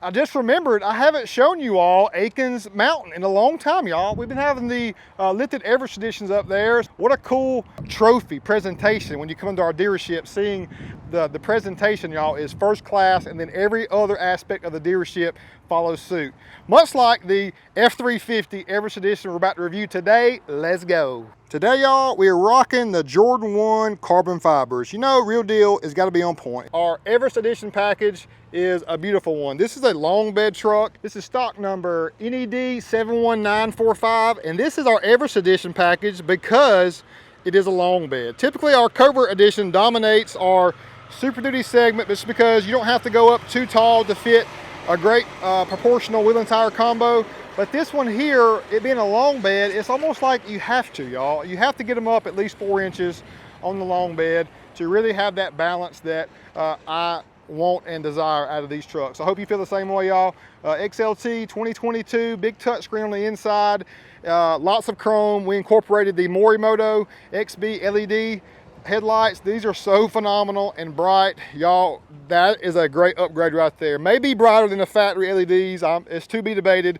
I just remembered I haven't shown you all Akins Mountain in a long time, y'all. We've been having the lifted Everest editions up there. What a cool trophy presentation when you come into our dealership. Seeing the presentation, y'all, is first class, and then every other aspect of the dealership follows suit. Much like the F-350 Everest edition we're about to review today. Let's go. Today, y'all, we are rocking the Jordan 1 carbon fibers. You know, real deal has got to be on point. Our Everest edition package is a beautiful one. This is a long bed truck. This is stock number NED 71945, and this is our Everest edition package because it is a long bed. Typically, our Covert edition dominates our Super Duty segment just because you don't have to go up too tall to fit a great proportional wheel and tire combo. But this one here, it being a long bed, it's almost like you have to, y'all. You have to get them up at least 4 inches on the long bed to really have that balance that I want and desire out of these trucks. I hope you feel the same way, y'all. XLT 2022, big touchscreen on the inside, lots of chrome. We incorporated the Morimoto XB LED headlights. These are so phenomenal and bright, y'all. That is a great upgrade right there. Maybe brighter than the factory LEDs. It's to be debated.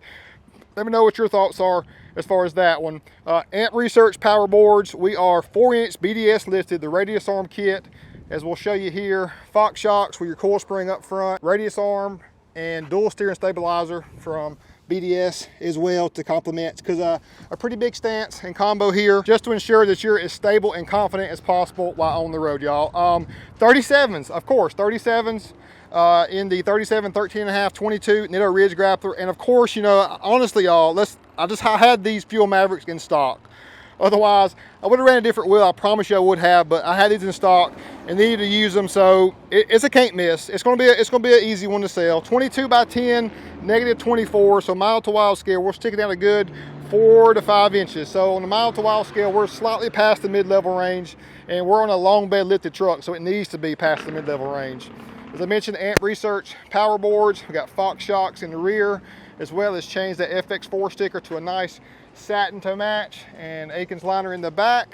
Let me know what your thoughts are as far as that one. Ant Research power boards. We are 4-inch BDS lifted, the radius arm kit, as we'll show you here. Fox shocks with your coil spring up front, radius arm, and dual steering stabilizer from BDS as well to complement, because a pretty big stance and combo here just to ensure that you're as stable and confident as possible while on the road, y'all. 37s, of course, 37s. In the 37, 13.5, 22 Nitto Ridge Grappler. And of course, you know, honestly, y'all, I had these Fuel Mavericks in stock. Otherwise, I would have ran a different wheel. I promise you I would have, but I had these in stock and needed to use them, so it's a can't miss. It's gonna be an easy one to sell. 22 by 10, negative 24, so mile to wide scale, we're sticking down a good 4 to 5 inches. So on the mile to wide scale, we're slightly past the mid-level range, and we're on a long bed lifted truck, so it needs to be past the mid-level range. As I mentioned, Ant Research power boards. We got Fox shocks in the rear, as well as changed the FX4 sticker to a nice satin to match, and Akins liner in the back.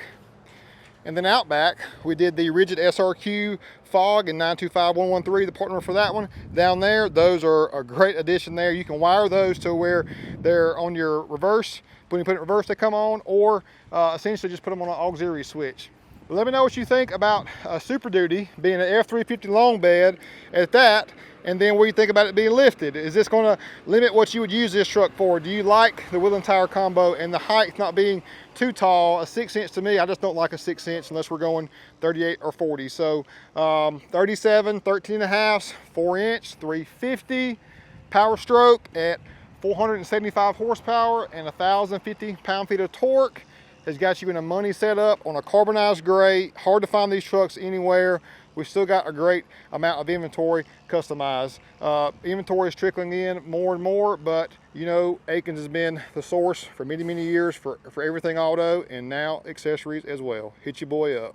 And then out back, we did the rigid SRQ fog in 925113, the partner for that one. Down there, those are a great addition there. You can wire those to where they're on your reverse. When you put it in reverse, they come on, or essentially just put them on an auxiliary switch. Let me know what you think about Super Duty being an F-350 long bed at that, and then what you think about it being lifted. Is this going to limit what you would use this truck for? Do you like the wheel and tire combo and the height not being too tall? A 6-inch to me, I just don't like a 6-inch unless we're going 38 or 40. So 37, 13.5, 4-inch, 350, power stroke at 475 horsepower and 1,050 pound-feet of torque. Has got you in a money setup on a carbonized gray. Hard to find these trucks anywhere. We've still got a great amount of inventory customized. Inventory is trickling in more and more, but you know, Akins has been the source for many, many years for everything auto, and now accessories as well. Hit your boy up.